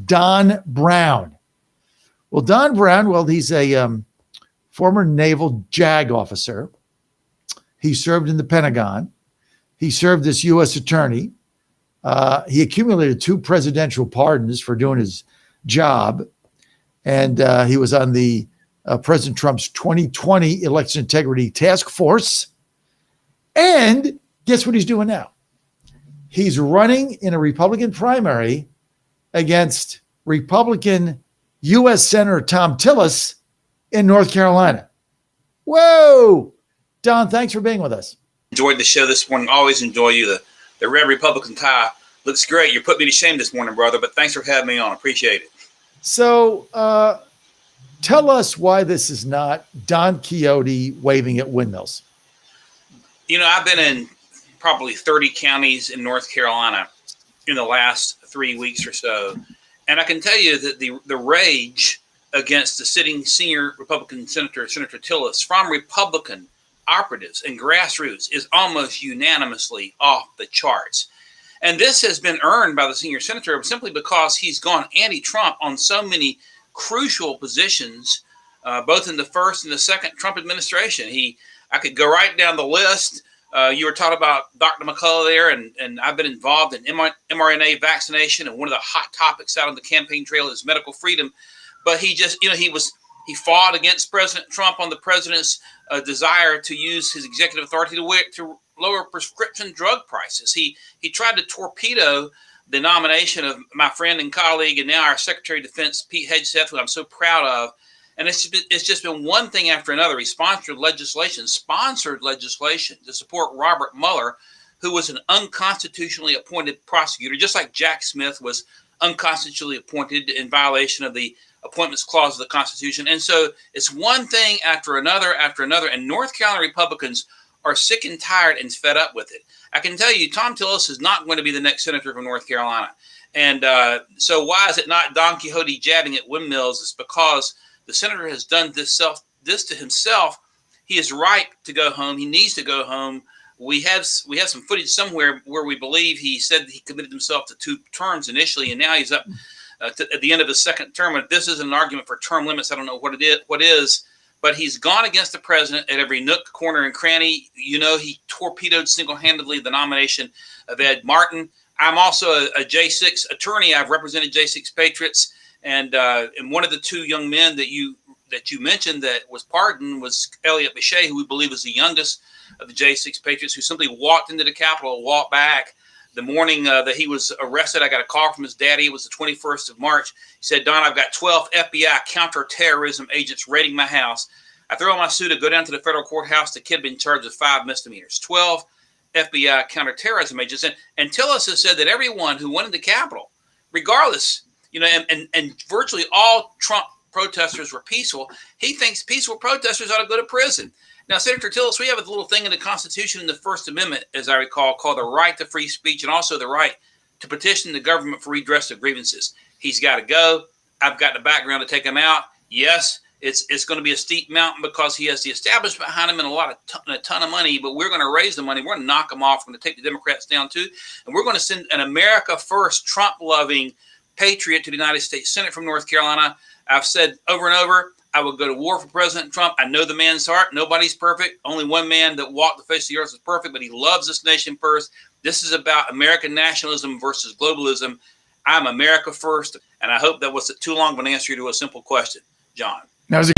Don Brown. Well, Don Brown, he's a former naval JAG officer. He served in the Pentagon. He served as U.S. attorney. He accumulated 2 presidential pardons for doing his job. And he was on the President Trump's 2020 Election Integrity Task Force. And guess what he's doing now? He's running in a Republican primary against Republican U.S. Senator Tom Tillis in North Carolina. Whoa! Don, thanks for being with us. Enjoyed the show this morning. Always enjoy you. The red Republican tie looks great. You put me to shame this morning, brother, but thanks for having me on. Appreciate it. So tell us why this is not Don Quixote waving at windmills. I've been in probably 30 counties in North Carolina in the last 3 weeks or so. And I can tell you that the rage against the sitting senior Republican Senator Tillis from Republican operatives and grassroots is almost unanimously off the charts. And this has been earned by the senior senator simply because he's gone anti-Trump on so many crucial positions, both in the first and the second Trump administration. I could go right down the list. You were talking about Dr. McCullough there, and I've been involved in mRNA vaccination, and one of the hot topics out on the campaign trail is medical freedom. But he just, he fought against President Trump on the president's desire to use his executive authority to lower prescription drug prices. He tried to torpedo the nomination of my friend and colleague and now our Secretary of Defense, Pete Hegseth, who I'm so proud of. And it's just been one thing after another. He sponsored legislation to support Robert Mueller, who was an unconstitutionally appointed prosecutor, just like Jack Smith was unconstitutionally appointed in violation of the Appointments Clause of the Constitution. And so it's one thing after another, and North Carolina Republicans are sick and tired and fed up with it. I can tell you, Tom Tillis is not going to be the next senator from North Carolina. And so why is it not Don Quixote jabbing at windmills? It's because the senator has done this to himself. He is ripe to go home. He needs to go home. We have some footage somewhere where we believe he said he committed himself to 2 terms initially, and now he's up at the end of his second term. If this is an argument for term limits, I don't know what is, but he's gone against the president at every nook, corner, and cranny. He torpedoed single-handedly the nomination of Ed Martin. I'm also a J6 attorney. I've represented J6 patriots, and one of the 2 young men that you mentioned that was pardoned was Elliot Bechet, who we believe is the youngest of the J6 patriots, who simply walked into the Capitol, walked back. The morning that he was arrested, I got a call from his daddy. It was the 21st of March. He said, "Don, I've got 12 FBI counterterrorism agents raiding my house." I throw on my suit to go down to the federal courthouse. The kid had been charged with 5 misdemeanors, 12 FBI counterterrorism agents. And Tillis has said that everyone who went into the Capitol, regardless, and virtually all Trump protesters were peaceful. He thinks peaceful protesters ought to go to prison. Now, Senator Tillis, we have a little thing in the Constitution in the First Amendment, as I recall, called the right to free speech and also the right to petition the government for redress of grievances. He's got to go. I've got the background to take him out. Yes, it's going to be a steep mountain because he has the establishment behind him and a ton of money, but we're going to raise the money. We're going to knock him off. We're going to take the Democrats down too. And we're going to send an America First, Trump-loving patriot to the United States Senate from North Carolina. I've said over and over, I would go to war for President Trump. I know the man's heart. Nobody's perfect. Only one man that walked the face of the earth is perfect, but he loves this nation first. This is about American nationalism versus globalism. I'm America first, and I hope that was too long of an answer to a simple question, John. That was